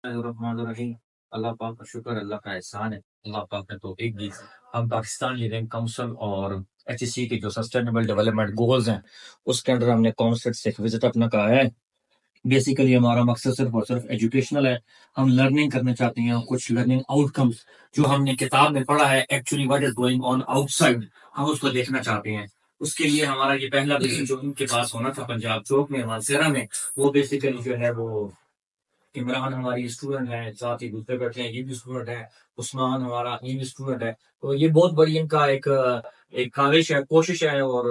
रहीम। अल्लाह पाक का शुक्र, अल्लाह का एहसान है। अल्लाह पाक ने तौफीक दी। हम पाकिस्तान लीडिंग काउंसिल और एचईसी के जो सस्टेनेबल डेवलपमेंट गोल्स हैं उसके अंडर हमने कॉन्सेप्ट से एक विजिट अपना कहा है। बेसिकली हमारा मकसद सिर्फ और सिर्फ एजुकेशनल है। हम लर्निंग करना चाहते हैं, कुछ लर्निंग आउटकम्स जो हमने किताब में पढ़ा है actually what is going on outside हम उसको देखना चाहते हैं। उसके लिए हमारा ये पहला विजिट जो उनके पास होना था पंजाब चौक में मानसेरा में, वो बेसिकली जो है वो इमरान हमारी स्टूडेंट है, साथ ही दूसरे बैठे हैं ये भी स्टूडेंट है, उस्मान हमारा ये भी स्टूडेंट है। तो ये बहुत बड़ी इनका एक एक काविश है, कोशिश है। और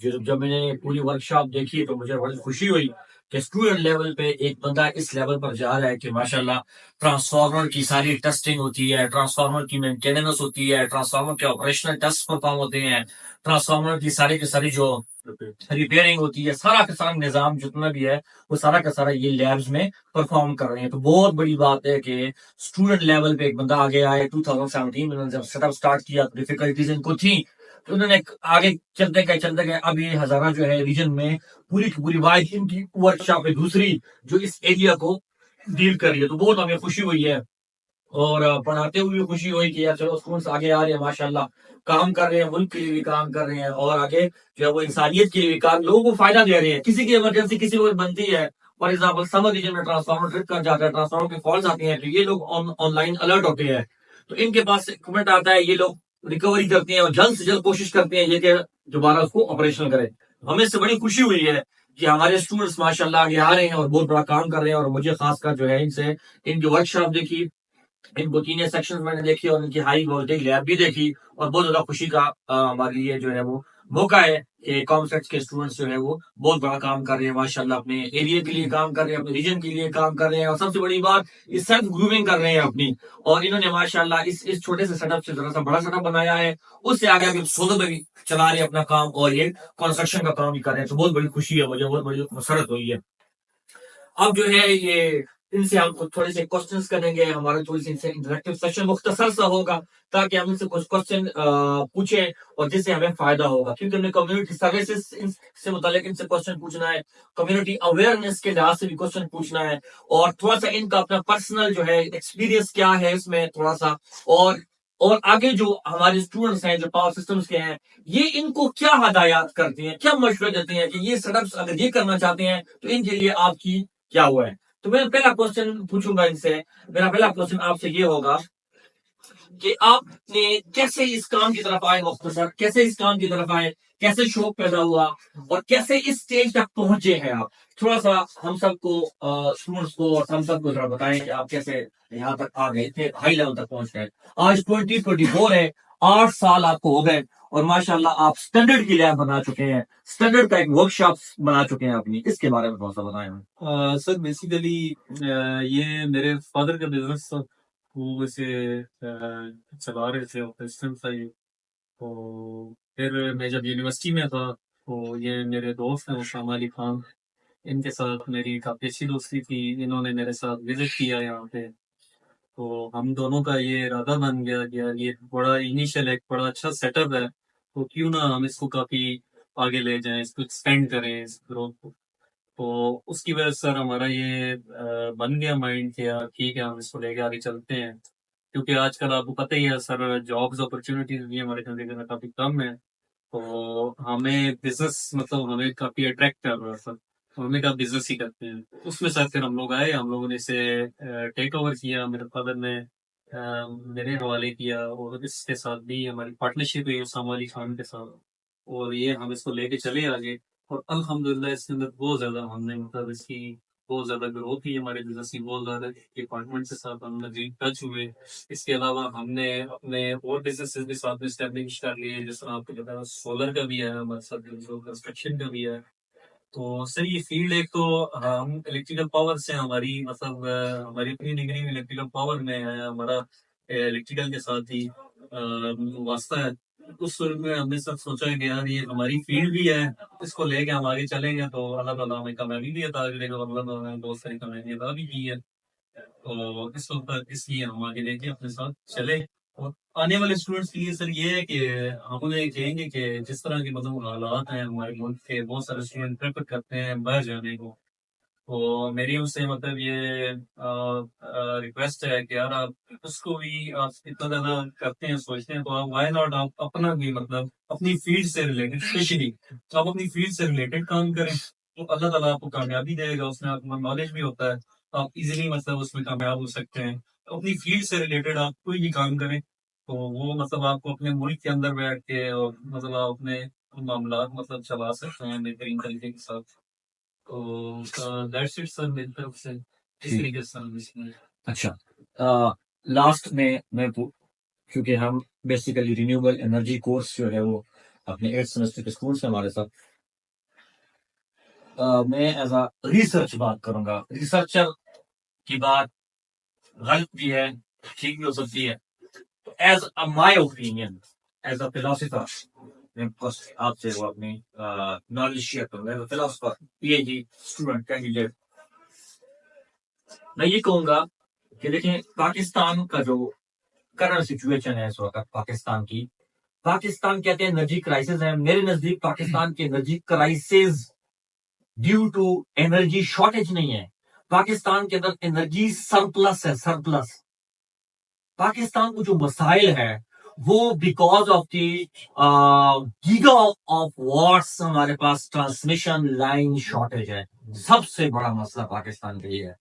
जब मैंने पूरी वर्कशॉप देखी तो मुझे बड़ी खुशी हुई कि स्टूडेंट लेवल पे एक बंदा इस लेवल पर जा रहा है कि माशाल्लाह ट्रांसफार्मर की सारी टेस्टिंग होती है, ट्रांसफार्मर की मेंटेनेंस होती है, ट्रांसफार्मर के ऑपरेशनल टेस्ट परफॉर्म होते हैं, ट्रांसफार्मर की सारी जो रिपेयरिंग होती है, सारा का सारा निजाम जितना भी है वो सारा का सारा ये लैब्स में परफॉर्म कर रहे हैं। तो बहुत बड़ी बात है कि स्टूडेंट लेवल पे एक बंदा आगे आए। 2017 में उन्होंने जब सेटअप स्टार्ट किया तो डिफिकल्टीज इनको थी, तो उन्होंने आगे चलते गए अब ये हजारा जो है रीजन में पूरी की पूरी वाइड इनकी वर्कशॉप है दूसरी जो इस एरिया को डील कर रही है। तो बहुत हमें खुशी हुई है और पढ़ाते हुए भी खुशी हुई कि यार चलो स्टूडेंट्स आगे आ रहे हैं, माशाल्लाह काम कर रहे हैं, मुल्क के लिए भी काम कर रहे हैं और आगे जो है वो इंसानियत के लिए भी काम, लोगों को फायदा दे रहे हैं। किसी की इमरजेंसी किसी को बनती है, फॉर एग्जाम्पल समर रीजन में ट्रांसफार्मर ट्रिप कर जाता है, ट्रांसफार्मर के फॉल्ट आती हैं, तो ये लोग ऑनलाइन अलर्ट होते हैं। तो इनके पास कमेंट आता है, ये लोग रिकवरी करते हैं और जल्द से जल्द कोशिश करते हैं ये कि दोबारा उसको ऑपरेशनल करें। हमें इससे बड़ी खुशी हुई है कि हमारे स्टूडेंट्स माशाल्लाह आगे आ रहे हैं और बहुत बड़ा काम कर रहे हैं। और मुझे खासकर जो है इनसे इनकी वर्कशॉप देखी, इनको तीन सेक्शन मैंने देखी और इनकी हाई वोल्टेज लैब भी देखी और बहुत ज्यादा खुशी का हमारे लिए जो है वो मौका है कि कॉमसेट्स के स्टूडेंट्स जो है वो बहुत बड़ा काम कर रहे हैं माशाल्लाह, अपने एरिया के लिए काम कर रहे हैं, अपने रीजन के लिए काम कर रहे हैं और सबसे बड़ी बात इस सेल्फ ग्रूमिंग कर रहे हैं अपनी। और इन्होंने माशाल्लाह इस छोटे से सेटअप से जरा सा बड़ा सेटअप बनाया है, उससे आगे आगे सोलो में भी चला रहे हैं अपना काम और ये कंस्ट्रक्शन का काम भी कर रहे हैं। तो बहुत बड़ी खुशी है मुझे, बहुत बड़ी मसरत हुई है। अब जो है ये इनसे हम कुछ थोड़े से क्वेश्चंस करेंगे, हमारा थोड़ी सी इनसे इंटरेक्टिव सेशन मुख्तसर सा होगा ताकि हम इनसे कुछ क्वेश्चन पूछें और जिससे हमें फायदा होगा, क्योंकि हमने कम्युनिटी सर्विसेज से मुतालिक इनसे क्वेश्चन पूछना है, कम्युनिटी अवेयरनेस के लिहाज से भी क्वेश्चन पूछना है और थोड़ा सा इनका अपना पर्सनल जो है एक्सपीरियंस क्या है इसमें थोड़ा सा। और आगे जो हमारे स्टूडेंट्स हैं जो पावर सिस्टम्स के हैं, ये इनको क्या हदायत करते हैं, क्या मशवरे देते हैं कि ये सेटअप्स अगर ये करना चाहते हैं तो इनके लिए आपकी क्या हुआ है। तो मैं पहला क्वेश्चन पूछूंगा इनसे। मेरा पहला क्वेश्चन आपसे ये होगा कि आपने कैसे इस काम की तरफ आए, मुख्तसर कैसे इस काम की तरफ आए, कैसे शौक पैदा हुआ और कैसे इस स्टेज तक पहुंचे हैं आप। थोड़ा सा हम सबको स्टूडेंट्स को और हम सबको जरा बताएं कि आप कैसे यहाँ तक आ गए, इतने हाई लेवल तक पहुंच गए। आज 2024 है, 8 साल आपको हो गए और माशाल्लाह आप स्टैंडर्ड की लैब बना चुके हैं, स्टैंडर्ड का एक वर्कशॉप बना चुके हैं अपनी। इसके बारे में थोड़ा सा बताएं। सर बेसिकली ये मेरे फादर का बिजनेस था, वो वैसे चला रहे थे ऑपरेशन था ये। तो फिर मैं जब यूनिवर्सिटी में था तो ये मेरे दोस्त हैं उसामा अली खान, इनके साथ मेरी काफ़ी अच्छी दोस्ती थी। इन्होंने मेरे साथ विजिट किया यहाँ पे, तो हम दोनों का ये इरादा बन गया कि यार ये बड़ा इनिशियल एक बड़ा अच्छा सेटअप है, तो क्यों ना हम इसको काफ़ी आगे ले जाएं, इसको एक्सपेंड करें इस ग्रोथ को। तो उसकी वजह से सर हमारा ये बन गया माइंड कि यार ठीक है हम इसको लेके आगे चलते हैं, क्योंकि आजकल आपको पता ही है सर जॉब्स अपॉर्चुनिटीज भी हमारे कंट्री में काफ़ी कम है। तो हमें बिजनेस मतलब हमें काफ़ी अट्रैक्ट कर रहा है सर, तो हमने कहा बिजनेस ही करते हैं। उसमें सर फिर हम लोग आए, हम लोगों ने इसे टेक ओवर किया, मेरे फादर ने मेरे हवाले किया और इसके साथ भी हमारी पार्टनरशिप है उसामा अली खान के साथ, और ये हम इसको लेके चले आगे। और अल्हम्दुलिल्लाह इसके अंदर बहुत ज़्यादा हमने मतलब इसकी बहुत ज़्यादा ग्रोथ की, हमारे बिजनेस की बहुत ज़्यादा डिपार्टमेंट के साथ हम मजीद टच हुए। इसके अलावा हमने अपने और बिजनेसेस भी साथ में स्टैब्लिश कर लिए, जिस तरह आपको पता है सोलर का भी है हमारे साथ, कंस्ट्रक्शन का भी है। तो सर ये फील्ड एक तो हम इलेक्ट्रिकल पावर से हमारी मतलब हमारी अपनी डिग्री इलेक्ट्रिकल पावर में है, हमारा इलेक्ट्रिकल के साथ ही वास्ता है। उस सूरत में हमने सब सोचा कि यार ये हमारी फील्ड भी है, इसको लेके हम आगे चलेंगे तो अल्लाह ताला हमें कामयाबी भी अता करेगा और अल्लाह ताला ने बहुत सारी कामयाबी अता भी की है। तो इस वक्त इसलिए हम आगे लेके अपने साथ चले। और आने वाले स्टूडेंट्स के लिए सर ये है कि हम उन्हें कहेंगे कि जिस तरह के मतलब हालात हैं हमारे मुल्क के, बहुत सारे स्टूडेंट प्रेफर करते हैं बाहर जाने को, तो मेरी उससे मतलब ये रिक्वेस्ट है कि यार आप उसको भी आप इतना ज्यादा करते हैं सोचते हैं, तो आप वाई नॉट आप अपना भी मतलब अपनी फील्ड से रिलेटेड स्पेशली तो आप अपनी फील्ड से रिलेटेड काम करें, तो अल्लाह ताला आपको कामयाबी देगा, उसमें आपको नॉलेज भी होता है, तो आप इजीली मतलब उसमें कामयाब हो सकते हैं। तो अपनी फील्ड से रिलेटेड आप कोई भी काम करें, तो वो मतलब आपको अपने मुल्क के अंदर बैठ के और मतलब आप अपने मामला मतलब चला सकते हैं बेहतरीन तरीके के साथ। तो दैट्स इट सर, मेरी तरफ से इस ठीक। तरीके से हम इसमें। अच्छा, लास्ट में क्योंकि हम बेसिकली रिन्यूएबल एनर्जी कोर्स जो है वो अपने 8th सेमेस्टर के स्कूल से हमारे साथ, मैं एज अ रिसर्च बात करूंगा। रिसर्चर की बात गलत भी है, ठीक भी हो सकती है। As a my opinion, as a philosopher, मैं बस आपसे वो अपनी नॉलेज शेयर करूंगा। फिलोसफर, पीएचडी स्टूडेंट, कैंडिडेट, मैं ये कहूंगा कि देखें, पाकिस्तान का जो करंट सिचुएशन है इस वक्त पाकिस्तान कहते हैं एनर्जी क्राइसिस है। मेरे नजदीक पाकिस्तान की energy crisis due to energy shortage नहीं है, पाकिस्तान के अंदर एनर्जी सरप्लस है, सरप्लस। पाकिस्तान को जो मसाइल है वो because of the giga of watts हमारे पास ट्रांसमिशन लाइन शॉर्टेज है। सबसे बड़ा मसला पाकिस्तान का ये है।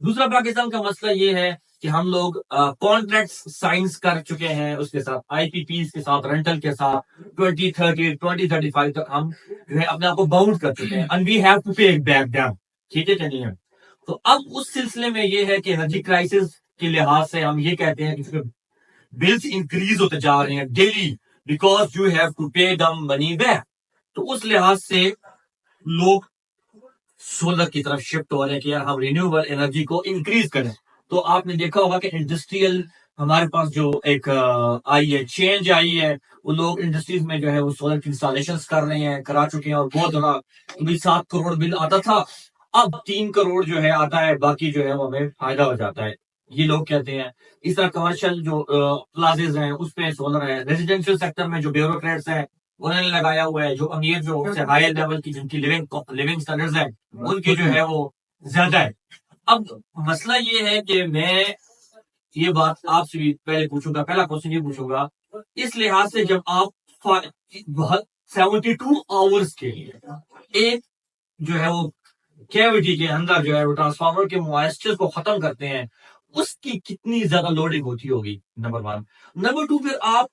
दूसरा पाकिस्तान का मसला ये है कि हम लोग कॉन्ट्रैक्ट साइंस कर चुके हैं उसके साथ, आईपीपी के साथ, रेंटल के साथ, 2030 2035 तक हम जो है अपने आप को बाउंड कर चुके हैं, एंड वी हैव टू पे बैक डैम। ठीक है चलिए, तो अब उस सिलसिले में ये है कि एनर्जी क्राइसिस के लिहाज से हम ये कहते हैं कि बिल्स इंक्रीज होते जा रहे हैं daily, because you have to pay dumb money back. तो उस लिहाज से लोग सोलर की तरफ शिफ्ट हो रहे हैं कि यार हम रिन्यूएबल एनर्जी को इंक्रीज करें। तो आपने देखा होगा कि इंडस्ट्रियल हमारे पास जो एक आई है, चेंज आई है, वो लोग इंडस्ट्रीज में जो है वो सोलर की इंस्टॉलेशन कर रहे हैं, करा चुके हैं, और बहुत बड़ा, कभी 7 करोड़ बिल आता था, अब 3 करोड़ जो है आता है, बाकी जो है वो हमें फायदा हो जाता है, ये लोग कहते हैं। इस तरह कमर्शियल जो प्लाजेज हैं उस पे सोलर है, रेजिडेंशियल सेक्टर में जो ब्यूरोक्रेट्स हैं उन्होंने लगाया हुआ है, जो अमीर जो से हायर लेवल की जिनकी लिविंग स्टैंडर्ड्स है उनके जो है वो ज्यादा है। अब मसला ये है कि मैं ये बात आपसे भी पहले पूछूंगा, पहला क्वेश्चन ये पूछूंगा, इस लिहाज से जब आप 72 आवर्स के लिए एक जो है वो कैविटी के अंदर जो है वो ट्रांसफार्मर के मॉइस्चर को खत्म करते हैं, उसकी कितनी ज्यादा लोडिंग होती होगी, नंबर 1। नंबर 2, फिर आप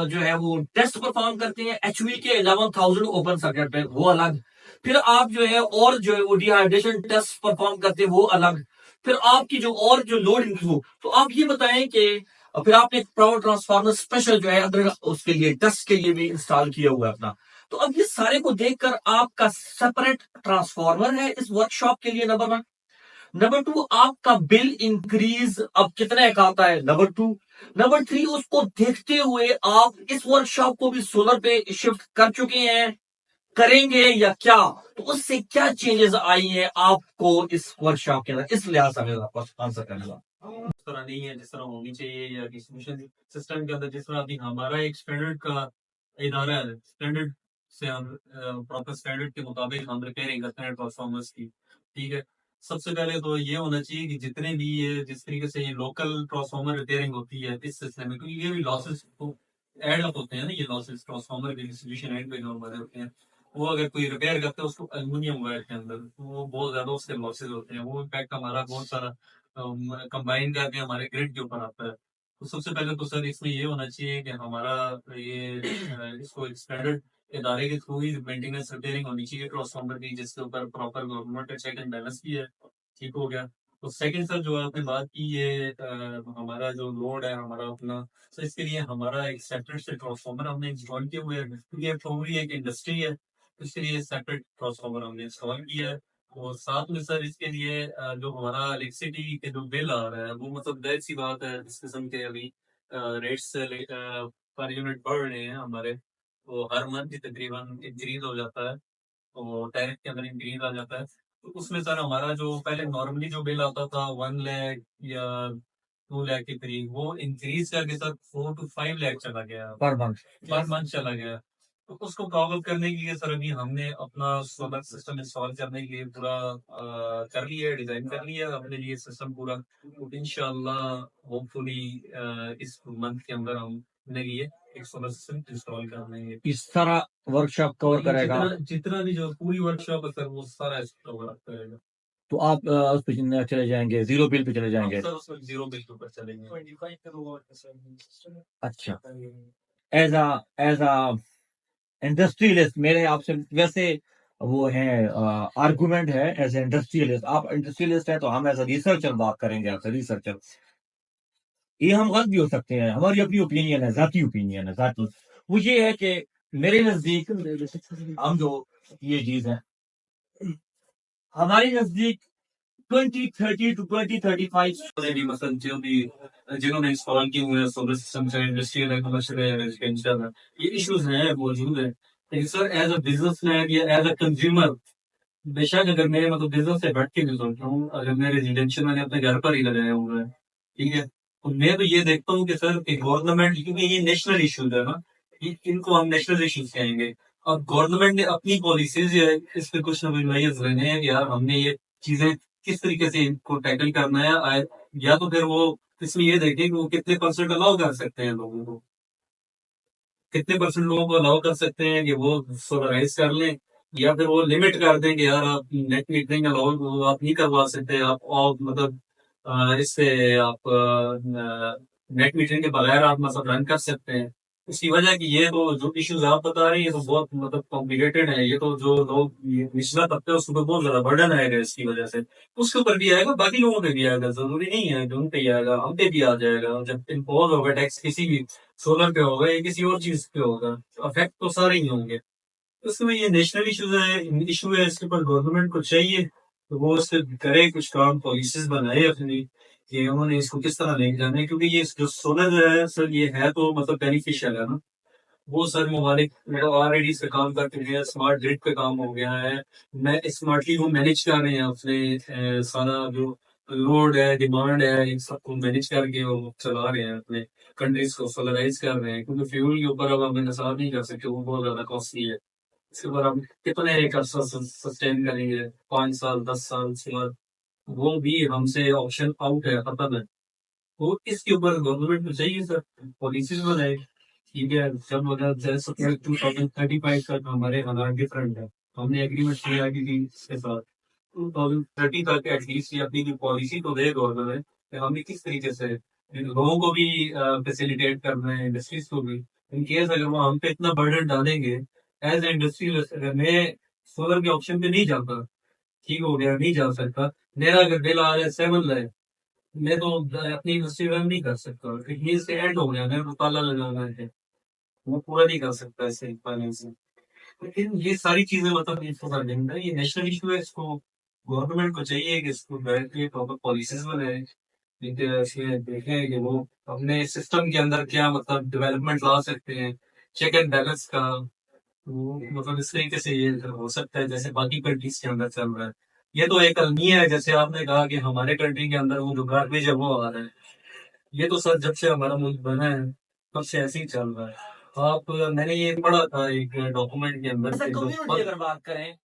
जो है वो टेस्ट परफॉर्म करते हैं एचवी के 11,000 ओपन सर्किट पे, वो अलग। फिर आप जो है और जो है वो डिहाइड्रेशन टेस्ट परफॉर्म करते हैं, वो अलग। फिर आपकी जो और जो लोडिंग हो, तो आप ये बताएं कि फिर आपने पावर ट्रांसफार्मर स्पेशल जो है अंदर उसके लिए टेस्ट के लिए भी इंस्टॉल किया हुआ है अपना। तो अब ये सारे को देखकर आपका सेपरेट ट्रांसफार्मर है इस वर्कशॉप के लिए, नंबर 1। नंबर 2, आपका बिल इंक्रीज अब कितने का आता है, नंबर 2। नंबर 3, उसको देखते हुए आप इस वर्कशॉप को भी सोलर पे शिफ्ट कर चुके हैं, करेंगे या क्या? तो उससे क्या चेंजेस आई है आपको इस वर्कशॉप के अंदर, इस लिहाज से हमें आपको आंसर करने का। उस तरह नहीं है जिस तरह होनी चाहिए, या डिस्ट्रीब्यूशन सिस्टम के अंदर जिस तरह अभी हमारा एक स्टैंडर्ड का इदारा है, स्टैंडर्ड से हम प्रॉपर स्टैंडर्ड के मुताबिक हम रिपेयरिंग करते हैं ट्रांसफार्मर्स की। ठीक है, सबसे पहले तो ये होना चाहिए कि जितने भी ये जिस तरीके से ये लोकल ट्रांसफार्मर रिपेयरिंग होती है इस सिलसिले में, क्योंकि ये भी लॉसेस तो एड अप होते हैं ना, ये लॉसेस ट्रांसफार्मर के डिस्ट्रीब्यूशन एंड पे जो हमारे होते हैं, वो अगर कोई रिपेयर करता है उसको एल्यूमिनियम वायर के अंदर, तो वो बहुत ज्यादा उसके लॉसेस होते हैं, वो इम्पैक्ट हमारा बहुत सारा कंबाइन करके हमारे ग्रिड के ऊपर आता है। तो सबसे पहले तो सर इसमें ये होना चाहिए कि हमारा ये इसको एक स्टैंडर्ड इदारे के थ्रू ही मेंटेनेंस रिपेयरिंग होनी चाहिए ट्रांसफार्मर की, जिसके ऊपर प्रॉपर गवर्नमेंट का चेक एंड बैलेंस भी है। ठीक हो गया। तो सेकंड सर जो आपने बात की, ये हमारा जो लोड है हमारा अपना, तो इसके लिए हमारा एक सेपरेट से ट्रांसफार्मर हमने इंस्टॉल किया हुआ है, क्योंकि प्रोबली एक इंडस्ट्री है, तो इसके लिए सेपरेट ट्रांसफार्मर हमने इंस्टॉल किया है। और साथ में सर इसके लिए जो हमारा इलेक्ट्रिसिटी के जो बिल आ रहा है, वो मतलब जाहिर सी बात है इस किस्म के अभी रेट्स पर यूनिट बढ़ रहे हैं हमारे, तो हर मंथ ही तकरीबन इंक्रीज हो जाता है, तो टैरिफ के अंदर इंक्रीज आ जाता है। तो उसमें सर हमारा जो पहले नॉर्मली जो बिल आता था 1 लाख या 2 लाख के करीब, वो इंक्रीज करके सर 4 to 5 लाख चला गया, पर मंथ। पर मंथ चला गया। तो उसको कवर करने के लिए सर अभी हमने अपना सोलर सिस्टम इंस्टॉल करने के लिए पूरा कर लिया है, डिजाइन कर लिया है अपने लिए सिस्टम पूरा। तो इंशाल्लाह होपफुली इस मंथ के अंदर हम अपने लिए एक सोलर सिस्टम इंस्टॉल कर लेंगे। इस सारा वर्कशॉप कवर ये करेगा। जितना जितना भी जो पूरी वर्कशॉप है सर वो सारा इसको कवर करेगा। तो आप उस पे चले जाएंगे, जीरो बिल पे चले हम जाएंगे। सर उसमें जीरो बिल के ऊपर चलेंगे। 25 किलोवाट का सर अच्छा, एज अ इंडस्ट्रियलिस्ट मेरे आपसे वैसे वो है आर्गुमेंट है, एज ए इंडस्ट्रियलिस्ट। आप इंडस्ट्रियलिस्ट हैं तो हम एज अ रिसर्चर बात करेंगे आपसे, रिसर्चर। ये हम गलत भी हो सकते हैं, हमारी अपनी ओपिनियन है, जाती ओपिनियन है, जाती। वो ये है कि मेरे नजदीक हम जो ये चीज है हमारे नजदीक 2030 टू 2035 ऑलरेडी मतलब जो भी जिन्होंने इंस्टॉल किए हुए हैं सोलर सिस्टम चाहे इंडस्ट्रियल है, कमर्शियल है, रेजिडेंशियल है, ये इश्यूज हैं मौजूद है। लेकिन सर एज अ बिजनेसमैन या एज अ कंज्यूमर, बेशक अगर मैं मतलब बिजनेस से बैठ के भी सोच रहा हूँ, अगर मैं रेजिडेंशियल मैंने अपने घर पर ही लगाया हुआ है, ठीक है, तो मैं तो ये देखता हूँ कि सर गवर्नमेंट, क्योंकि ये नेशनल इश्यूज है ना, इनको हम नेशनल इश्यूज कहेंगे। और गवर्नमेंट ने अपनी पॉलिसीज इस पे कुछ ना कुछ नजर रखने हैं कि यार हमने ये चीजें किस तरीके से इनको टैकल करना है। या तो फिर वो इसमें ये देखें कि वो कितने परसेंट अलाउ कर सकते हैं लोगों को, कितने परसेंट लोगों को अलाउ कर सकते हैं कि वो सोलराइज कर लें, या फिर वो लिमिट कर दें कि यार आप नेट मीटरिंग अलाउ वो आप नहीं करवा सकते, आप और मतलब इससे आप नेट मीटरिंग के बगैर आप मतलब रन कर सकते हैं। इसकी वजह कि ये तो जो इश्यूज आप बता रहे हैं ये तो बहुत मतलब कॉम्प्लिकेटेड है, ये तो जो लोग ये निचला तबका है उसके ऊपर बहुत ज्यादा बर्डन आएगा इसकी वजह से। उसके ऊपर भी आएगा, बाकी लोगों पे भी आएगा, जरूरी नहीं है कि उन पे ही आएगा, हम पे भी आ जाएगा जब इम्पोज होगा टैक्स किसी भी सोलर पे होगा या किसी और चीज पे होगा, अफेक्ट तो सारे ही होंगे। तो इसमें ये नेशनल इश्यूज है, इशू है, इसके ऊपर गवर्नमेंट को चाहिए तो वो उससे करे कुछ काम, पॉलिसीज बनाए अपनी कि उन्होंने इसको किस तरह लेके जाना है। क्योंकि ये जो सोलर है सर ये है तो मतलब बेनिफिशियल है ना, वो सर ममालिक मतलब ऑलरेडी इस पे काम कर चुके हैं, स्मार्ट ग्रिड पे काम हो गया है, मैं स्मार्टली वो मैनेज कर रहे हैं अपने सारा जो लोड है, डिमांड है, इन सबको मैनेज करके वो चला रहे हैं अपने कंट्रीज को सोलराइज कर रहे हैं। क्योंकि फ्यूल के ऊपर अब हम इंतजार नहीं कर सकते, वो बहुत ज्यादा कॉस्टली है। इसके ऊपर हम कितने एक सस्टेन करेंगे, 5 साल 10 साल इसके बाद वो भी हमसे ऑप्शन आउट है, खत्म है। तो इसके ऊपर गवर्नमेंट को चाहिए सर पॉलिसीज बनाए। ठीक है, जब अगर जैसे 2035 तक हमारे हालात डिफरेंट है, हमने एग्रीमेंट किया कि इसके साथ 2030 तक एटलीस्ट ये अपनी पॉलिसी तो दे गवर्नमेंट कि हमने किस तरीके से इन लोगों को भी फैसिलिटेट करना है, इंडस्ट्रीज को भी। इन केस अगर वो हम पे इतना बर्डन डालेंगे एज ए इंडस्ट्री, अगर मैं सोलर के ऑप्शन पे नहीं जाता, ठीक हो गया नहीं जा सकता, मेरा अगर बिल आ रहा है 7 लाख, मैं तो अपनी इंडस्ट्री रन नहीं कर सकता, इट मीन एंड हो गया, मेरे को ताला लगाना है, वो पूरा नहीं कर सकता ऐसे फाइनेंसिंग। लेकिन ये सारी चीजें मतलब इसको कर देंगे, ये नेशनल इशू है, इसको गवर्नमेंट को चाहिए कि इसको बैठ के प्रॉपर पॉलिसीज बनाए, जिनके ऐसे देखें कि वो अपने सिस्टम के अंदर क्या मतलब डेवलपमेंट ला सकते हैं, चेक एंड बैलेंस का। वो मतलब इस तरीके से ये हो सकता है जैसे बाकी कंट्रीज के अंदर चल रहा है। ये तो एक अलमिया है, जैसे आपने कहा कि हमारे कंट्री के अंदर वो जो गार्बेज है वो आ रहा है, ये तो सर जब से हमारा मुल्क बना है तब से ऐसे ही चल रहा है। आप मैंने ये पढ़ा था एक डॉक्यूमेंट के अंदर एज ए कि जो कम्युनिटी अगर बात करें,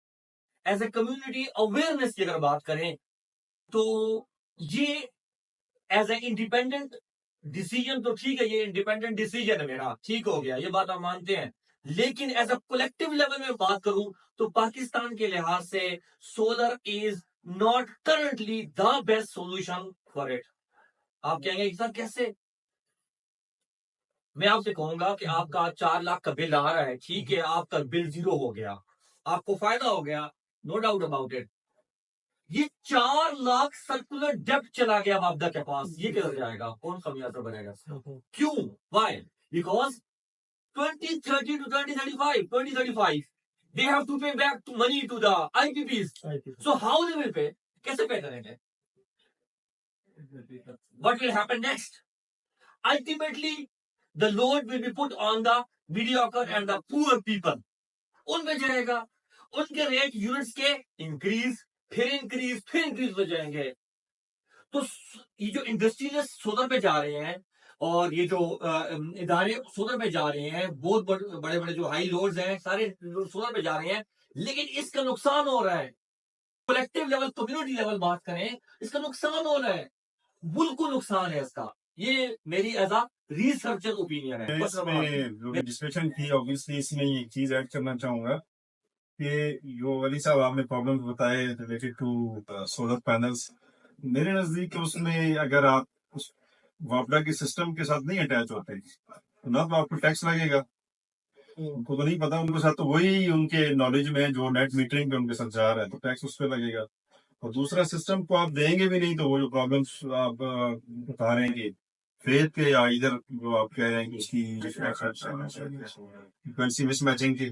एज ए कम्युनिटी अवेयरनेस की अगर बात करें, तो ये एज ए इंडिपेंडेंट डिसीजन तो ठीक है, ये इंडिपेंडेंट डिसीजन है मेरा, ठीक हो गया, ये बात हम मानते हैं। लेकिन एज अ कलेक्टिव लेवल में बात करूं तो पाकिस्तान के लिहाज से solar is not currently the best solution for it. आप कहेंगे कि सर कैसे? मैं आपसे कहूंगा कि आपका 4 लाख का बिल आ रहा है, ठीक है, आपका बिल जीरो हो गया, आपको फायदा हो गया, नो डाउट अबाउट इट। ये 4 लाख सर्कुलर डेप्ट चला गया वापदा के पास, ये किधर जाएगा? कौन सा मुआवजा बनेगा? क्यों? Y? Because 2030 to 2035, 2035, they have to pay back to money to the IPPs. So how they will pay? कैसे पे करेंगे? What will happen next? Ultimately, the load will be put on the mediocre and the poor people. उन पे जाएगा, उनके rate units के increase, फिर increase हो जाएंगे। तो ये जो इंडस्ट्रियलिस्ट सोलर पे जा रहे हैं, और ये जो इदारे सोलर पे जा रहे हैं, बहुत बड़े बड़े जो हाई लोड्स हैं सारे सोलर पे जा रहे हैं, लेकिन इसका नुकसान हो रहा है। कलेक्टिव लेवल, कम्युनिटी लेवल बात करें, इसका नुकसान हो रहा है, मुल्क को नुकसान है इसका। ये मेरी एज अ रिसर्चर ओपिनियन है। इसमें जो डिस्कशन की, ऑब्वियसली इसमें एक चीज ऐड करना चाहूंगा कि जो अली साहब आपने प्रॉब्लम्स बताए रिलेटेड टू सोलर पैनल्स, मेरे नजदीक उसमें अगर आप उस वापडा के सिस्टम के साथ नहीं अटैच होते तो ना तो आपको टैक्स लगेगा, उनको तो नहीं पता, उनके साथ तो वही उनके नॉलेज में है जो नेट मीटरिंग पे उनके साथ जा रहा है, तो टैक्स उस पर लगेगा। और दूसरा, सिस्टम को आप देंगे भी नहीं तो वो जो प्रॉब्लम्स आप बता रहे हैं कि फेथ के या इधर जो आप कह रहे हैं कि उसकी फ्रीक्वेंसी मिसमैचिंग की,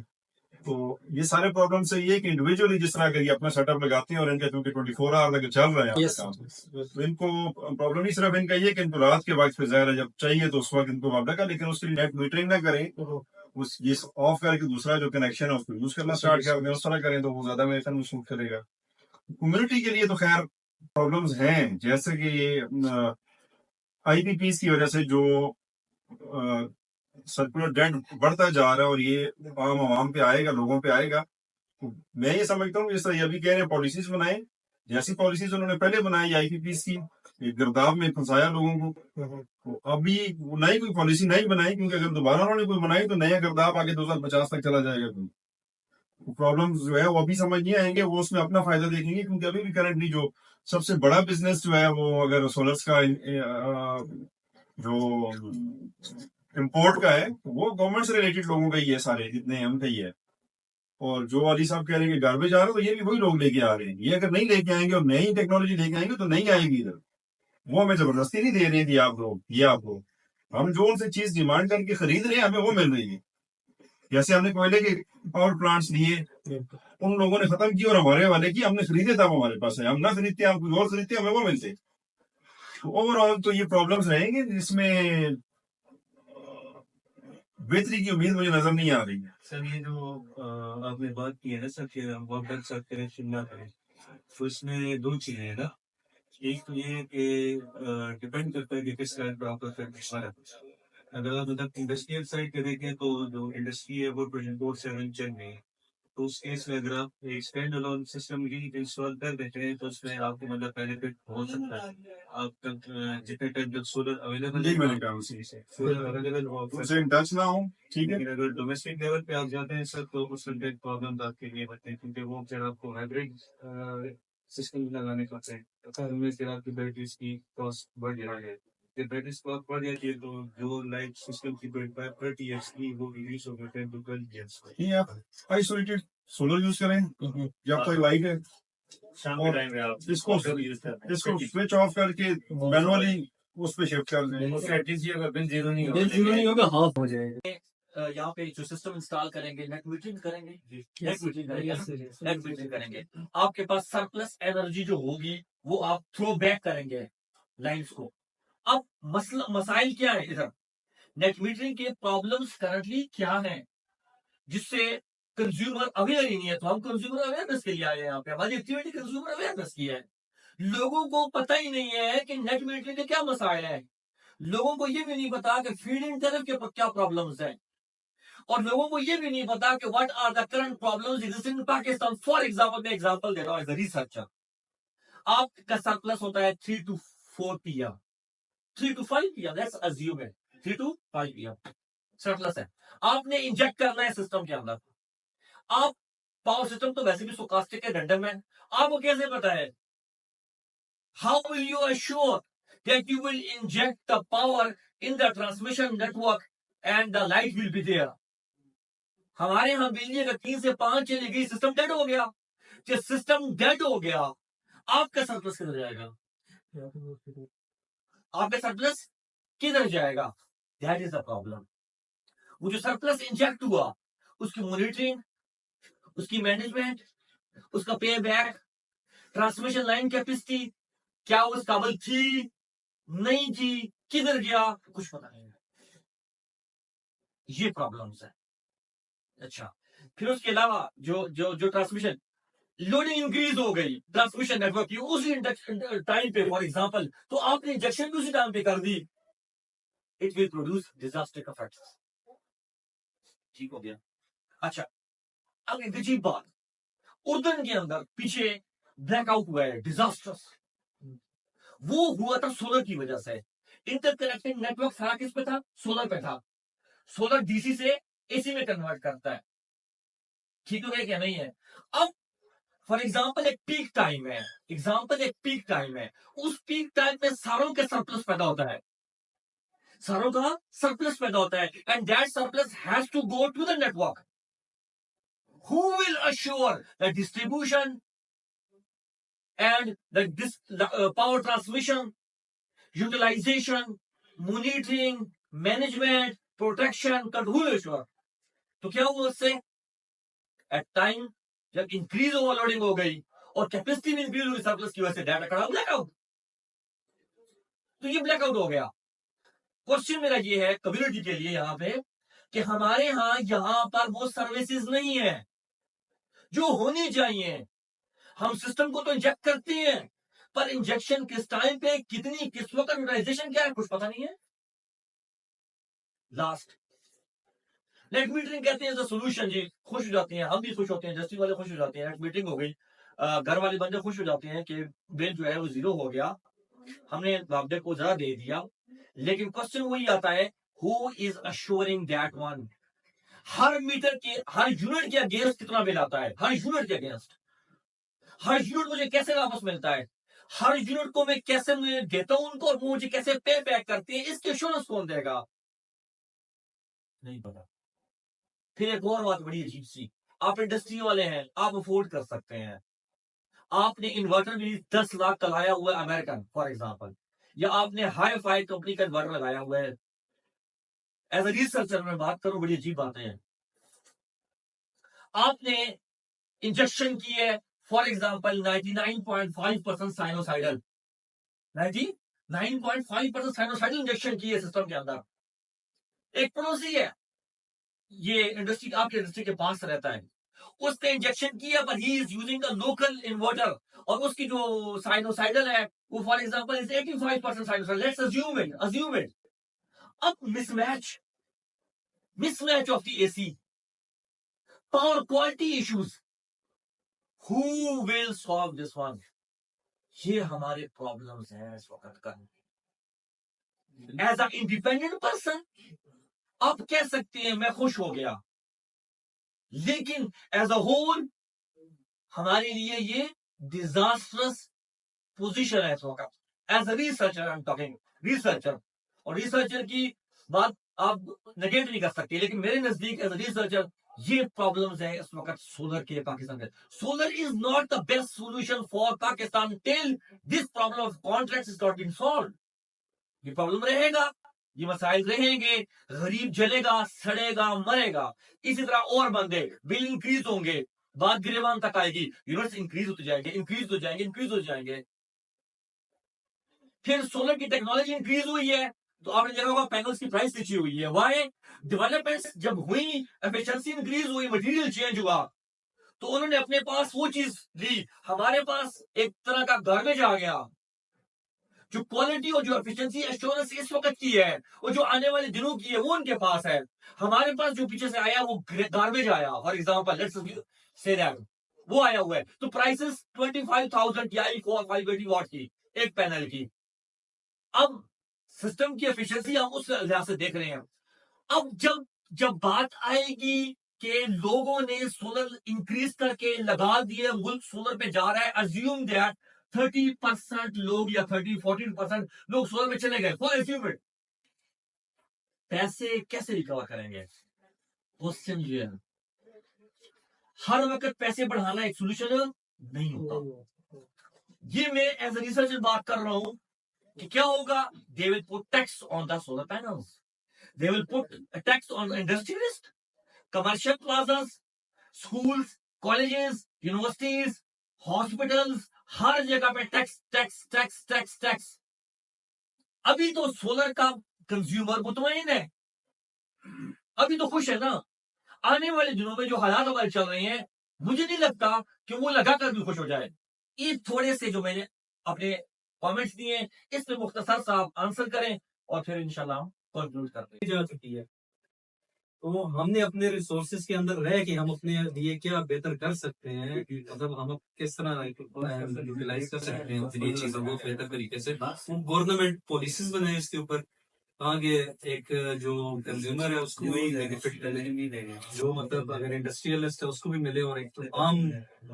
तो ये सारे प्रॉब्लम से ये कि इंडिविजुअली जिस तरह अगर ये अपना सेटअप लगाते हैं और इनका क्योंकि 24 आवर लगे चल रहा है यहाँ पे काम, तो इनको प्रॉब्लम नहीं सिर्फ इनका ये कि इनको रात के वक्त पे ज़ाहिर है जब चाहिए तो उस वक्त इनको वापस का, लेकिन उसके लिए नेट मीटरिंग ना करें, उस ये ऑफ करके दूसरा जो कनेक्शन है उसको यूज करना स्टार्ट कर दें, उस तरह करें तो वो ज्यादा मेरे ख्याल में सूट करेगा। कम्युनिटी के लिए तो खैर प्रॉब्लम्स हैं, जैसे कि आईपीपी की वजह से जो सर्कुलर डेट बढ़ता जा रहा है और ये आम आवाम पे आएगा, लोगों पे आएगा, तो मैं ये समझता हूँ जैसे अभी कह रहे हैं पॉलिसीज बनाए, जैसी पॉलिसीज उन्होंने पहले बनाई आईपीपी की, एक गिरदाव में फंसाया लोगों को, तो अभी नई कोई पॉलिसी नहीं बनाई, क्योंकि अगर दोबारा उन्होंने कोई बनाई तो नया गिरदाव आगे 2050 तक चला जाएगा। तो प्रॉब्लम जो है वो अभी समझ नहीं आएंगे, वो उसमें अपना फायदा देखेंगे, क्योंकि अभी भी करंटली जो सबसे बड़ा बिजनेस जो है वो अगर सोलर्स का जो इम्पोर्ट का है वो गवर्नमेंट से रिलेटेड लोगों का ही है, सारे जितने हम का ही है। और जो अली साहब कह रहे हैं कि गार्बेज आ रहा है, तो ये भी वही लोग लेके आ रहे हैं, ये अगर नहीं लेके आएंगे और नई टेक्नोलॉजी लेके आएंगे तो नहीं आएगी इधर, वो हमें जबरदस्ती नहीं दे रहे हैं कि आप लोग ये आपको, हम जो उनसे चीज डिमांड करके खरीद रहे हैं हमें वो मिल रही है। जैसे हमने कोयले के पावर प्लांट्स लिए, उन लोगों ने खत्म किए और हमारे वाले की हमने खरीदे तब हमारे पास है, हम ना खरीदते हम कोई और खरीदते हमें वो मिलते। तो ओवरऑल तो ये प्रॉब्लम्स रहेंगे जिसमें बेहतरी की उम्मीद मुझे नजर नहीं आ रही है। सर ये जो आपने बात की है ना सर कि हम वर्क सर करें ना करें, तो इसमें दो चीजें हैं ना। एक तो ये कि डिपेंड करता है कि किस साइड पर आपका फैक्ट्री है। अगर आप मतलब इंडस्ट्रियल साइड पे देखें तो जो इंडस्ट्री है वो 24/7 चल रही है, तो उस केस में अगर आप एक स्टैंड अलोन सिस्टम भी इंस्टॉल कर देते हैं तो उसमें आपको मतलब बेनिफिट हो सकता है। आप तक जितने टाइम तक सोलर अवेलेबल नहीं मिलेगा उसी से, सोलर अवेलेबल हो उनसे इन टच ना हो, ठीक है। लेकिन अगर डोमेस्टिक लेवल पे आप जाते हैं सर तो उस वक्त प्रॉब्लम आपके लिए बनते हैं, क्योंकि वो फिर आपको हाइब्रिड सिस्टम लगाने पड़ते हैं, तो उनमें फिर आपकी बैटरीज की कॉस्ट बढ़ जाती है। जब बैटरीज कॉस्ट बढ़ जाती है तो जो लाइफ सिस्टम की 30 ईयर्स की वो रिड्यूस हो गए 10 to 12 ईयर्स। नहीं, आप आइसोलेटेड सोलर यूज करें जब तक लाइट है, शाम के टाइम में आप इसको स्विच ऑफ करके मैनुअली उस पे शिफ्ट कर दें, एटलीस्ट अगर बिल जीरो नहीं बिल नहीं होगा हाफ हो जाएगा। यहाँ पे जो सिस्टम इंस्टॉल करेंगे, नेट मीटरिंग करेंगे, नेट मीटरिंग करेंगे, नेट मीटरिंग करेंगे, आपके पास सरप्लस एनर्जी जो होगी वो आप थ्रो बैक करेंगे लाइन्स को। अब मसाइल क्या है इधर, नेट मीटरिंग के प्रॉब्लम्स करंटली क्या है जिससे कंज्यूमर अवेयर ही नहीं है। तो हम कंज्यूमर अवेयरनेस के लिए आए हैं यहाँ पे, हमारी एक्टिविटी कंज्यूमर अवेयरनेस की है। लोगों को पता ही नहीं है कि नेट मीटरिंग के क्या मसाइल है, लोगों को ये भी नहीं पता कि फीड इन टैरिफ के क्या प्रॉब्लम्स हैं, और लोगों को ये भी नहीं पता कि what are the current problems existing in Pakistan. For example, मैं एग्जांपल दे रहा हूं एज अ रिसर्चर, आपका सरप्लस होता है 3 to 4 PM, 3 to 5 PM, let's assume है 3 to 5 PM सरप्लस है, आपने इंजेक्ट करना है सिस्टम के अंदर। आप पावर सिस्टम तो वैसे भी स्टोकास्टिक है, रैंडम है, आपको कैसे पता है? How will you assure that you will inject the power in the transmission network and the light will be there? हमारे यहां बिजली अगर 3 से 5 चली गई, सिस्टम डेड हो गया। जब सिस्टम डेड हो गया, आपका सरप्लस किधर जाएगा? आपका सरप्लस किधर जाएगा? That is the problem. वो जो सरप्लस इंजेक्ट हुआ, उसकी मॉनिटरिंग, उसकी मैनेजमेंट, उसका पे बैक, ट्रांसमिशन लाइन कैपेसिटी, क्या उस काबल थी नहीं थी, किधर गया, कुछ पता नहीं है। ये प्रॉब्लम्स है। अच्छा, फिर उसके अलावा जो जो जो ट्रांसमिशन लोडिंग इंक्रीज हो गई ट्रांसमिशन नेटवर्क की उसी टाइम पे, फॉर एग्जांपल, तो आपने इंजेक्शन भी उसी टाइम पे कर दी, it will produce disaster effects. ठीक हो गया। अच्छा, अब एक अजीब बात, उर्दन के अंदर पीछे ब्लैकआउट हुआ है, डिजास्टर्स, वो हुआ था सोलर की वजह से। इंटरकनेक्टेड नेटवर्क सारा किस पे था? सोलर पे था। सोलर डीसी से एसी में कन्वर्ट करता है। ठीक हो गया क्या? नहीं है। अब फॉर एग्जाम्पल एक पीक टाइम है, उस पीक टाइम में सारों के सरप्लस पैदा होता है, सारों का सरप्लस पैदा होता है, and that surplus has to go to the network. Who will assure the distribution and the power transmission, utilization, monitoring, management, protection? Who will assure? तो क्या हुआ उससे? एट टाइम जब इंक्रीज ओवरलोडिंग हो गई और कैपेसिटी में इंक्रीज हुई सरप्लस की वजह से, डाटा खड़ा ब्लैकआउट। तो ये ब्लैकआउट हो गया। क्वेश्चन मेरा ये है कम्युनिटी के लिए यहाँ पे कि हमारे यहाँ पर वो सर्विसेज नहीं है जो होनी चाहिए। हम सिस्टम को तो इंजेक्ट करते हैं, पर इंजेक्शन किस टाइम पे, कितनी, किस वक्त, यूटिलाइजेशन क्या है, कुछ पता नहीं है। लास्ट नेट मीटरिंग कहते हैं सोल्यूशन जी, खुश हो जाते हैं, हम भी खुश होते हैं, इंडस्ट्री वाले खुश हो जाते हैं, नेट मीटरिंग हो गई, घर वाले बंदे खुश हो जाते हैं कि बिल जो है वो जीरो हो गया, हमने अपडेट को जरा दे दिया। लेकिन क्वेश्चन वही आता है, who is assuring that one? हर मीटर के, हर यूनिट के अगेंस्ट कितना बिल आता है, हर यूनिट के अगेंस्ट, हर यूनिट मुझे कैसे वापस मिलता है, हर यूनिट को मैं कैसे देता हूं उनको, और वो मुझे कैसे पे बैक करते हैं, इसकी एश्योरेंस कौन देगा? नहीं पता। फिर एक और बात बड़ी अजीब सी, आप इंडस्ट्री वाले हैं, आप अफोर्ड कर सकते हैं, आपने इन्वर्टर भी 10 लाख का लाया हुआ है अमेरिकन फॉर एग्जांपल, या आपने हाई फाई कंपनी का इन्वर्टर लगाया हुआ है। एज अ रिसर्चर में बात करूं, बड़ी अजीब बातें हैं। आपने इंजेक्शन की है for example 99.5% sinusoidal, 99.5% sinusoidal injection की है सिस्टम के अंदर। एक पड़ोसी है, ये इंडस्ट्री आपके इंडस्ट्री के पास रहता है, उसने इंजेक्शन किया, पर he is using a local inverter, और उसकी जो साइनोसाइडल है वो for example is 85% sinusoidal. Let's assume it. अब mismatch of the AC, power quality issues, who will solve this one? ये हमारे प्रॉब्लम्स हैं इस वक्त का। एज अ इंडिपेंडेंट पर्सन आप कह सकते हैं मैं खुश हो गया, लेकिन एज अ होल हमारे लिए ये डिजास्टरस पोजीशन है इस वक्त। As a researcher I am talking, researcher, और रिसर्चर की बात आप नेगेट नहीं कर सकते, लेकिन मेरे नजदीक एज अ रिसर्चर ये प्रॉब्लम्स है इस वक्त सोलर के पाकिस्तान में। Solar is not the best solution for Pakistan till this problem of contracts is not been solved. ये प्रॉब्लम रहेगा, ये मसाइल रहेंगे, गरीब जलेगा, सड़ेगा, मरेगा। इसी तरह और बंदे बिल इंक्रीज होंगे, बात गिरेबान तक आएगी, यूनिट्स इंक्रीज होते जाएंगे, इंक्रीज हो जाएंगे। फिर सोलर की टेक्नोलॉजी इंक्रीज हुई है, तो आपने देखा होगा पैनल्स की प्राइस नीचे हुई है। वाई? डेवलपमेंट्स जब हुई, एफिशिएंसी इंक्रीज हुई, मटेरियल चेंज हुआ, तो उन्होंने अपने पास वो चीज ली। हमारे पास एक तरह का गार्बेज आ गया। जो क्वालिटी और जो एफिशिएंसी एश्योरेंस इस वक्त की है और जो आने वाले दिनों की है वो उनके पास है। हमारे पास जो पीछे से आया वो गार्बेज आया। For example let's say that वो आया हुआ है, तो प्राइसेस 25,000 की आई 580 वॉट की एक पैनल की। अब सिस्टम की एफिशिएंसी हम उस लिहाज से देख रहे हैं। अब जब बात आएगी कि लोगों ने सोलर इंक्रीज करके लगा दिए, मुल्क सोलर पे जा रहा है, अज्यूम दैट 30% लोग या 30-40% लोग सोलर में चले गए, फॉर अज्यूम इट, पैसे कैसे रिकवर करेंगे? क्वेश्चन ये है। हर वक्त पैसे बढ़ाना एक सोल्यूशन नहीं होता। ये मैं एज ए रिसर्चर बात कर रहा हूं कि क्या होगा। They will put tax on the solar panels, they will put tax on industrialist, commercial plazas, schools, colleges, universities, hospitals, हर जगह पे tax tax tax tax tax. अभी तो सोलर का कंज्यूमर मुतमईन है, अभी तो खुश है ना। आने वाले दिनों में जो हालात हमारे चल रहे हैं, मुझे नहीं लगता कि वो लगाकर भी खुश हो जाए। ये थोड़े से जो मैंने अपने कमेंट्स दिए, इस पे मुख्तसर सा आप आंसर करें और फिर इंशाल्लाह कंक्लूड करते हैं। जा चुकी है, तो हमने अपने रिसोर्सेज के अंदर रह के हम अपने लिए क्या बेहतर कर सकते हैं, मतलब हम किस तरह यूटिलाइज कर सकते हैं अपनी चीजों को बेहतर तरीके से। गवर्नमेंट पॉलिसीज बनाए इसके ऊपर, आगे एक जो कंज्यूमर है उसको भी बेनिफिट मिले, जो मतलब अगर इंडस्ट्रियलिस्ट है उसको भी मिले, और एक तो आम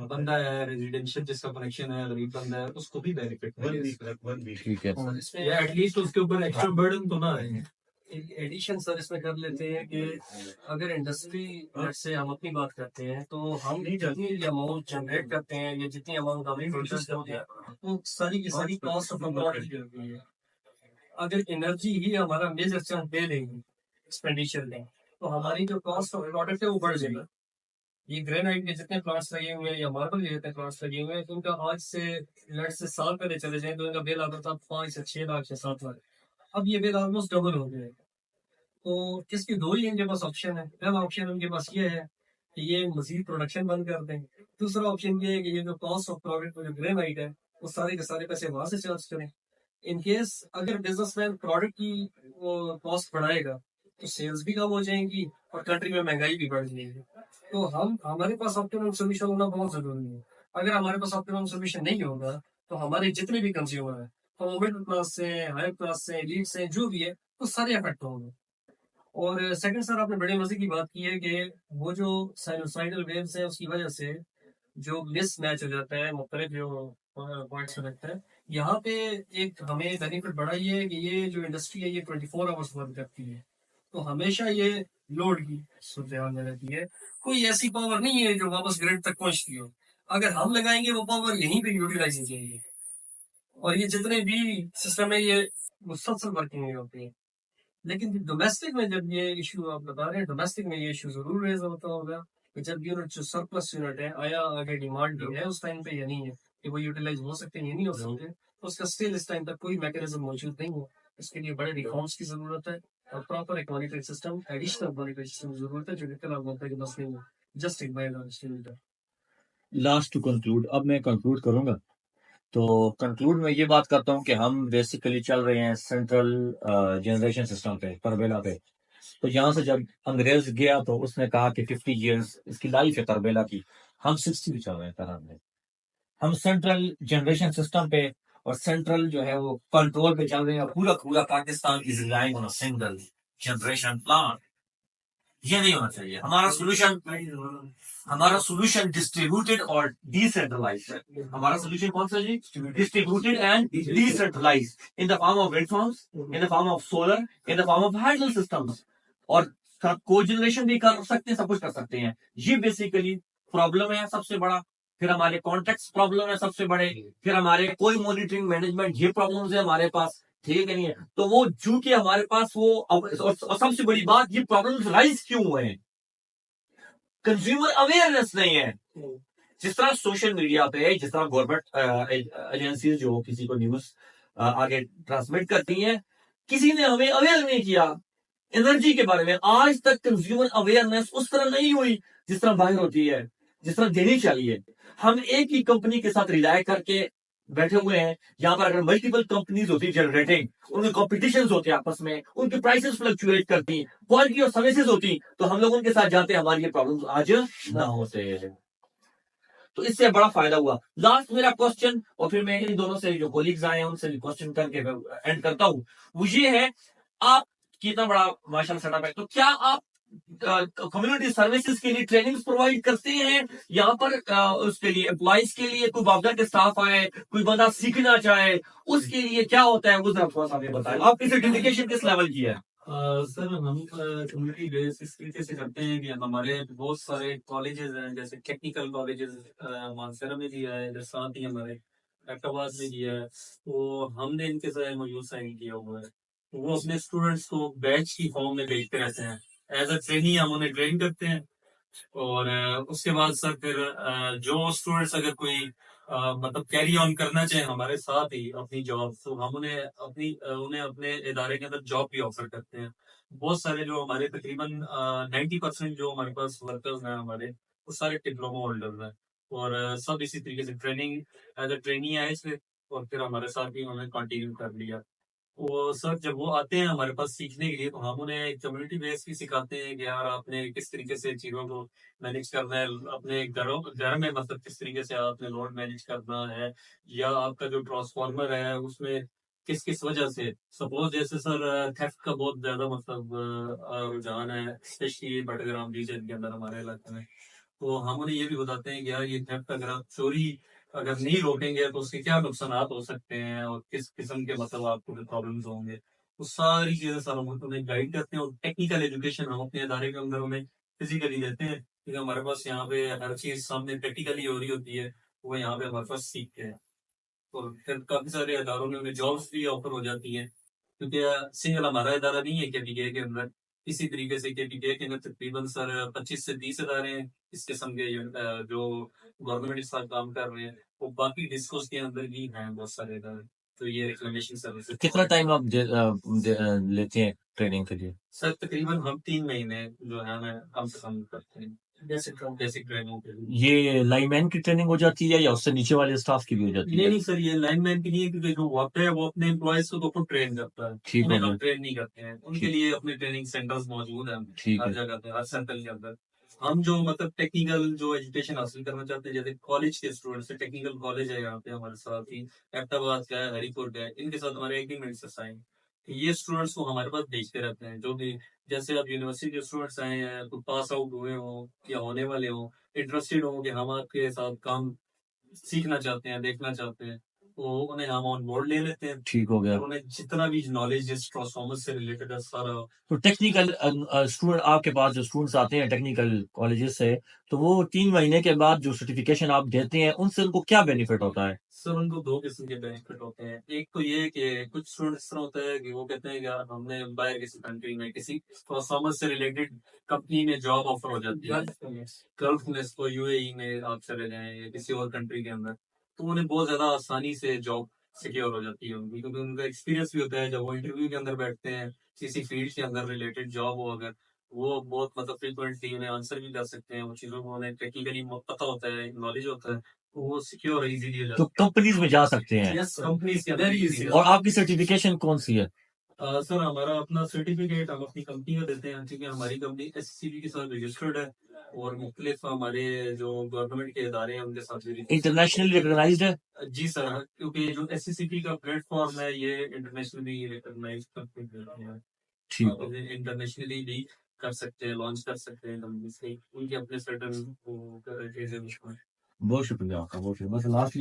बंदा है रेजिडेंशियल जिसका कनेक्शन है गरीब बंदा है उसको भी बेनिफिट मिले, ठीक है। या एटलीस्ट उसके ऊपर एक्स्ट्रा बर्डन तो ना आए। एडिशन सर इसमें कर लेते हैं कि अगर इंडस्ट्री से हम अपनी बात करते हैं तो हम जितनी अमाउंट जनरेट करते हैं या जितनी अमाउंट हमें प्रोड्यूस करते हैं वो सारी की सारी कॉस्ट ऑफ होती है। अगर एनर्जी ही हमारा मेजर चंक दे देंगे एक्सपेंडिचर में, तो हमारी जो कॉस्ट ऑफ प्रोडक्ट है वो बढ़ जाएगी। ये ग्रेनाइट के जितने प्लांट्स लगे हुए हैं या मार्बल के जितने प्लांट्स लगे हुए हैं, तो उनका आज से लट से साल पहले चले जाए तो इनका बिल आता था 5 से 6 लाख या 7 लाख। अब ये बिल ऑलमोस्ट डबल हो गया है। तो इसके दो ही इनके पास ऑप्शन है। पहला ऑप्शन उनके पास ये है कि ये मजीद प्रोडक्शन बंद कर दें। दूसरा ऑप्शन ये है कि ये जो कॉस्ट ऑफ प्रोडक्ट जो ग्रेनाइट है वो सारे के सारे पैसे वहां से चार्ज करें। इन केस अगर बिजनेसमैन प्रोडक्ट की कॉस्ट बढ़ाएगा तो सेल्स भी कम हो जाएंगी और कंट्री में महंगाई भी बढ़ जाएगी। तो हमारे पास ऑप्टिमम सोल्यूशन होना बहुत जरूरी है। अगर हमारे पास ऑप्टिमम सोल्यूशन नहीं होगा तो हमारे जितने भी कंज्यूमर है, तो मिडिल क्लास से हाई क्लास से एलीट से जो भी है, तो सारे अफेक्ट होंगे। और सेकंड सर आपने बड़े मजे की बात की है कि वो जो साइनोसाइडल वेव्स है उसकी वजह से जो मिस मैच हो जाता है मुख्तलिफ जो पॉइंट्स में लगता है। यहाँ पे एक हमें बेनिफिट बड़ा ये है कि ये जो इंडस्ट्री है ये 24 आवर्स वर्क करती है, तो हमेशा ये लोड की सूरत हाल में रहती है। कोई ऐसी पावर नहीं है जो वापस ग्रिड तक पहुंचती हो। अगर हम लगाएंगे वो पावर यहीं पे यूटिलाइज हो जाएगी, और ये जितने भी सिस्टम है ये मुसलसल वर्किंग नहीं होती है। लेकिन डोमेस्टिक में जब ये इशू आप बता रहे हैं, डोमेस्टिक में ये इशू जरूर रेज होता होगा कि जब यूनिट जो सरप्लस यूनिट है आया आगे डिमांड है उस टाइम पे, या नहीं है कि वो यूटिलाइज हो सकते हैं या नहीं हो सकते, तो उसका स्टिल इस टाइम तक कोई मैकेनिज्म मौजूद नहीं है। इसके लिए बड़े रिफॉर्म्स की जरूरत है और प्रॉपर एक monitoring system, additional monitoring system की जरूरत है, जो कि कल आप बोलते हैं कि बस नहीं है जस्ट एक बायोलॉजिकल। लास्ट टू कंक्लूड, अब मैं कंक्लूड करूंगा। तो कंक्लूड में ये बात करता हूँ कि हम बेसिकली चल रहे हैं सेंट्रल जनरेशन सिस्टम पे, तरबेला पे। तो यहाँ से जब अंग्रेज गया तो उसने कहा कि 50 इयर्स इसकी लाइफ है तरबेला की। हम 60 भी चल रहे हैं तरह में। हम सेंट्रल जनरेशन सिस्टम पे और सेंट्रल जो है वो कंट्रोल पे चल रहे हैं। पूरा पूरा Pakistan is relying on a single generation plan. ये नहीं होना चाहिए। हमारा सोल्यूशन डिस्ट्रीब्यूटेड और डिसेंट्रलाइज है। हमारा सोल्यूशन कौन सा जी? Distributed and decentralize in the form of wind farms, in the form of solar, in the form of hydel systems. और को जनरेशन भी कर सकते हैं, सब कुछ कर सकते हैं। ये बेसिकली प्रॉब्लम है सबसे बड़ा। फिर हमारे कॉन्टेक्ट प्रॉब्लम है सबसे बड़े। फिर हमारे कोई मॉनिटरिंग मैनेजमेंट, ये प्रॉब्लम्स है हमारे पास, ठीक है नहीं है। तो वो चूंकि हमारे पास वो और सबसे बड़ी बात, ये प्रॉब्लम्स राइज क्यों हुए हैं? कंज्यूमर अवेयरनेस नहीं है। जिस तरह सोशल मीडिया पे, जिस तरह गवर्नमेंट एजेंसीज जो किसी को न्यूज आगे ट्रांसमिट करती हैं, किसी ने हमें अवेयर नहीं किया एनर्जी के बारे में। आज तक कंज्यूमर अवेयरनेस उस तरह नहीं हुई जिस तरह बाहर होती है, जिस तरह देनी चाहिए। हम एक ही कंपनी के साथ रिलाय करके बैठे हुए हैं। यहाँ पर अगर मल्टीपल कंपनीज होती जनरेटिंग, उनके कॉम्पिटिशन होते हैं आपस में, उनकी प्राइसेस फ्लक्चुएट करती, क्वालिटी ऑफ सर्विसेज होती, तो हम लोग उनके साथ जाते, हमारी ये प्रॉब्लम्स आज ना होते। तो इससे बड़ा फायदा हुआ। लास्ट मेरा क्वेश्चन, और फिर मैं इन दोनों से जो कोलीग्स आए हैं उनसे भी क्वेश्चन करके एंड करता हूं, वो ये है, आप कितना बड़ा माशाल्लाह सेटअप है, तो क्या आप कम्युनिटी सर्विसेज के लिए ट्रेनिंग प्रोवाइड करते हैं? यहाँ पर उसके लिए एम्प्लॉइज के लिए कोई बाबदा के स्टाफ आए, कोई बंदा सीखना चाहे, उसके लिए क्या होता है वो जरा थोड़ा सा हमें बताएं। आप इसे डेडिकेशन किस लेवल की है? सर हम कम्युनिटी बेस इस तरीके से करते हैं कि हमारे बहुत सारे कॉलेजेस हैं, जैसे टेक्निकल कॉलेजेस मानसरा में दिया है, इधर साथ ही हमारे हैदराबाद में दिया है, तो हमने इनके साथ मौजूद साइन किया हुआ है। तो वो अपने स्टूडेंट्स को बैच की फॉर्म में भेजते रहते हैं, एज अ ट्रेनी हम उन्हें ट्रेन करते हैं। और उसके बाद सर फिर जो स्टूडेंट्स अगर कोई मतलब कैरी ऑन करना चाहे हमारे साथ ही अपनी जॉब, तो हम उन्हें अपने इदारे के अंदर जॉब भी ऑफर करते हैं। बहुत सारे जो हमारे तकरीबन 90% जो हमारे पास वर्कर्स हैं हमारे, वो सारे डिप्लोमा होल्डर्स हैं। और सब इसी तरीके से ट्रेनिंग एज अ ट्रेनी आए थे और फिर हमारे साथ ही उन्होंने कंटिन्यू कर लिया। वो सर जब वो आते हैं हमारे पास सीखने के लिए तो हम उन्हें कम्युनिटी बेस भी सिखाते हैं कि यार आपने किस तरीके से चीज़ों को मैनेज करना है अपने घर में मतलब किस तरीके से आपने लोड मैनेज करना है या आपका जो ट्रांसफार्मर है उसमें किस किस वजह से सपोज जैसे सर थेफ्ट का बहुत ज्यादा मतलब रुझान है स्पेशली बटग्राम रीजन के अंदर हमारे इलाके में। तो हम उन्हें ये भी बताते हैं कि यार ये थेफ्ट अगर आप चोरी अगर नहीं रोकेंगे तो उसके क्या नुकसान हो सकते हैं और किस किस्म के मतलब आपको प्रॉब्लम्स होंगे। वो सारी चीजें सर हम उन्हें गाइड करते हैं और टेक्निकल एजुकेशन हम अपने इदारे के अंदर उन्हें फिजिकली देते हैं क्योंकि हमारे पास यहाँ पे हर चीज सामने प्रैक्टिकली हो रही होती है। वो यहाँ पे हमारे पास सीखते हैं और फिर काफी सारे इदारों में उन्हें जॉब्स भी ऑफर हो जाती हैं क्योंकि सिंगल हमारा इदारा नहीं है केपीके के अंदर। इसी तरीके से केपीके के अंदर तकरीबन सर 25 से 30 इदारे हैं इस किस्म के जो गवर्नमेंट के साथ काम कर रहे हैं। वो बाकी डिस्कोस के अंदर भी हैं बहुत सारे इदारे। तो ये रिकमेंडेशन सर्विस कितना टाइम आप लेते हैं ट्रेनिंग के लिए? सर तकरीबन हम 3 महीने जो है हमें कम से कम करते हैं बेसिक ट्रेनिंग के लिए। ये लाइनमैन की ट्रेनिंग हो जाती है या उससे नीचे वाले स्टाफ की भी हो जाती नहीं है? नहीं सर ये लाइनमैन के लिए क्योंकि जो वहाँ पे है वो अपने एम्प्लॉयज को तो खुद ट्रेन करता है। ठीक उन्हें हो हम गया। ट्रेन नहीं करते हैं उनके ठीक लिए अपने ट्रेनिंग सेंटर्स मौजूद हैं ठीक हर है। जगह पे हर सर्कल के अंदर। हम जो मतलब टेक्निकल जो एजुकेशन हासिल करना चाहते हैं जैसे कॉलेज के स्टूडेंट्स टेक्निकल कॉलेज है यहाँ पे हमारे साथ ही अहमदाबाद का है हरिपुर का है इनके साथ हमारे एग्रीमेंट से साइन। ये स्टूडेंट्स को हमारे पास भेजते रहते हैं जो भी जैसे अब यूनिवर्सिटी के स्टूडेंट्स आए हैं तो पास आउट हुए हों या होने वाले हों इंटरेस्टेड हो कि हम आपके साथ काम सीखना चाहते हैं देखना चाहते हैं तो उन्हें हम ऑन बोर्ड ले लेते हैं। ठीक हो गया। और उन्हें जितना भी नॉलेज इस ट्रांसफॉर्मर से रिलेटेड है सारा। तो टेक्निकल स्टूडेंट आपके पास जो स्टूडेंट्स आते हैं टेक्निकल कॉलेजेस से, तो वो 3 महीने के बाद जो सर्टिफिकेशन आप देते हैं उनसे उनको क्या बेनिफिट होता है? सर उनको 2 किस्म के बेनिफिट होते हैं एक तो ये कि कुछ स्टूडेंट इस तरह होता है कि वो कहते हैं कि यार हमने बाहर किसी कंट्री में किसी ट्रांसफॉर्मर से रिलेटेड कंपनी में जॉब ऑफर हो जाती है गल्फ में इसको यूएई में आप चले जाएं या किसी और कंट्री के अंदर तो उन्हें बहुत ज्यादा आसानी से जॉब सिक्योर हो जाती है उनकी क्योंकि उनका एक्सपीरियंस भी होता है जब वो इंटरव्यू के अंदर बैठते हैं किसी फील्ड के अंदर रिलेटेड जॉब हो अगर वो बहुत मतलब फ्रिक्वेंटली उन्हें आंसर भी कर सकते हैं वो चीज़ों को उन्हें टेक्निकली पता होता है नॉलेज होता है तो वो सिक्योर इजीली हो तो जाता है। कंपनीज में जा सकते हैं। यस कंपनीज के अंदर easy है। और आपकी सर्टिफिकेशन कौन सी है? सर हमारा अपना सर्टिफिकेट हम अपनी कंपनी का देते हैं क्योंकि हमारी कंपनी एससीबी के साथ रजिस्टर्ड है और मुख्तलिफ हमारे जो गवर्नमेंट के इदारे हैं उनके साथ भी इंटरनेशनली रिकॉग्नाइज्ड है? जी सर क्योंकि जो एससीबी का प्लेटफॉर्म है ये इंटरनेशनली रिकॉग्नाइज्ड कंपनी है। ठीक आप इसे इंटरनेशनली भी कर सकते हैं लॉन्च कर सकते हैं कंपनी से उनके अपने सर्टन वो चीजें उसमें। बहुत शुक्रिया आपका, बहुत शुक्रिया। बस लास्ट